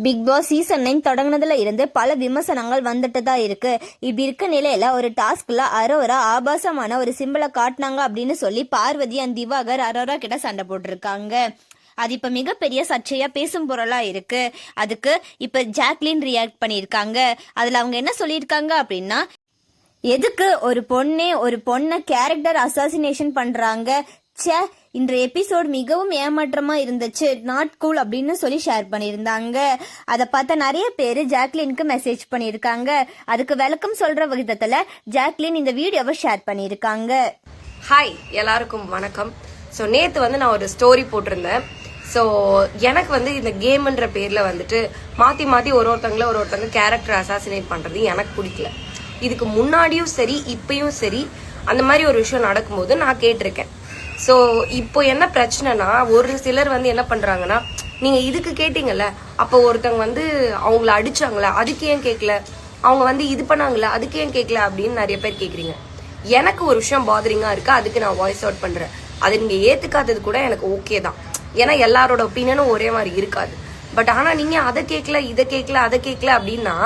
Big Boss season 9 தொடங்கினதுல இருந்து பல விமர்சனங்கள் வந்துட்டு தான் இருக்கு. இப்படி இருக்க நிலையில ஒரு டாஸ்க்ல அரோரா ஆபாசமான ஒரு சிம்பிளை காட்டினாங்க அப்படின்னு சொல்லி பார்வதி அண்ட் திவாகர் அரோரா கிட்ட சண்டை போட்டிருக்காங்க. அது இப்ப மிகப்பெரிய சர்ச்சையா பேசும் பொருளா இருக்கு. அதுக்கு இப்ப ஜாக்லின் ரியாக்ட் பண்ணியிருக்காங்க. அதுல அவங்க என்ன சொல்லியிருக்காங்க அப்படின்னா, எதுக்கு ஒரு பொண்ணை கேரக்டர் அசாசினேஷன் பண்றாங்க, சே இன்றைய எபிசோட் மிகவும் ஏமாற்றமா இருந்துச்சு, நாட் கூல் அப்படின்னு சொல்லி ஷேர் பண்ணியிருந்தாங்க. அதை பார்த்த நிறைய பேர் ஜாக்லினுக்கு மெசேஜ் பண்ணியிருக்காங்க. அதுக்கு விளக்கம் சொல்ற விதத்துல ஜாக்லின் இந்த வீடியோவை ஷேர் பண்ணியிருக்காங்க. ஹாய் எல்லாருக்கும் வணக்கம். ஸோ நேற்று நான் ஒரு ஸ்டோரி போட்டிருந்தேன். ஸோ எனக்கு இந்த கேம்ன்ற பேரில் மாற்றி ஒருத்தங்க கேரக்டர் அசாசினேட் பண்ணுறது எனக்கு பிடிக்கல. இதுக்கு முன்னாடியும் சரி இப்பயும் சரி அந்த மாதிரி ஒரு விஷயம் நடக்கும்போது நான் கேட்டிருக்கேன். ஸோ இப்போ என்ன பிரச்சனைனா, ஒரு சிலர் என்ன பண்றாங்கன்னா, நீங்க இதுக்கு கேட்டீங்கல்ல, அப்போ ஒருத்தவங்க அவங்கள அடிச்சாங்களா அதுக்கு ஏன் கேட்கல, அவங்க இது பண்ணாங்களா அதுக்கு ஏன் கேட்கல அப்படின்னு நிறைய பேர் கேட்குறீங்க. எனக்கு ஒரு விஷயம் பாதரிங்கா இருக்கு, அதுக்கு நான் வாய்ஸ் அவுட் பண்றேன். அது நீங்க ஏத்துக்காதது கூட எனக்கு ஓகே தான், ஏன்னா எல்லாரோட ஒப்பீனியனும் ஒரே மாதிரி இருக்காது. பட் ஆனா நீங்க அதை கேட்கல இதை கேட்கல அதை கேட்கல அப்படின்னா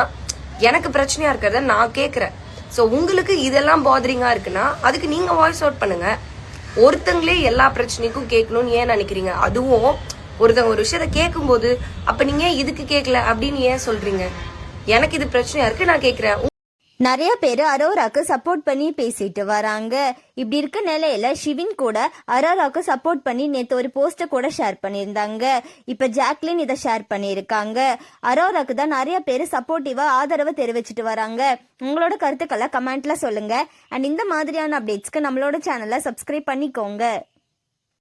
எனக்கு பிரச்சனையா இருக்கிறத நான் கேட்கறேன். ஸோ உங்களுக்கு இதெல்லாம் பாதரிங்கா இருக்குன்னா அதுக்கு நீங்க வாய்ஸ் அவுட் பண்ணுங்க. ஒருத்தங்களே எல்லா பிரச்சனைக்கும் கேட்கணும்னு ஏன் நினைக்கிறீங்க? அதுவும் ஒருத்தவங்க ஒரு விஷயத்த கேட்கும் போது அப்ப நீங்க இதுக்கு கேட்கல அப்படின்னு ஏன் சொல்றீங்க? எனக்கு இது பிரச்சனையா இருக்கு, நான் கேட்கிறேன். நிறைய பேர் அரோராக்கு சப்போர்ட் பண்ணி பேசிட்டு வராங்க. இப்படி இருக்க நிலையில ஷிவின் கூட அரோராக்கு சப்போர்ட் பண்ணி நேற்று ஒரு போஸ்டர் கூட ஷேர் பண்ணியிருந்தாங்க. இப்ப ஜாக்லின் இதை ஷேர் பண்ணியிருக்காங்க. அரோராக்கு தான் நிறைய பேர் சப்போர்ட்டிவா ஆதரவு தெரிவிச்சிட்டு வராங்க. உங்களோட கருத்துக்களை கமெண்ட்ல சொல்லுங்க. அண்ட் இந்த மாதிரியான அப்டேட்ஸ்க்கு நம்மளோட சேனலை சப்ஸ்கிரைப் பண்ணிக்கோங்க.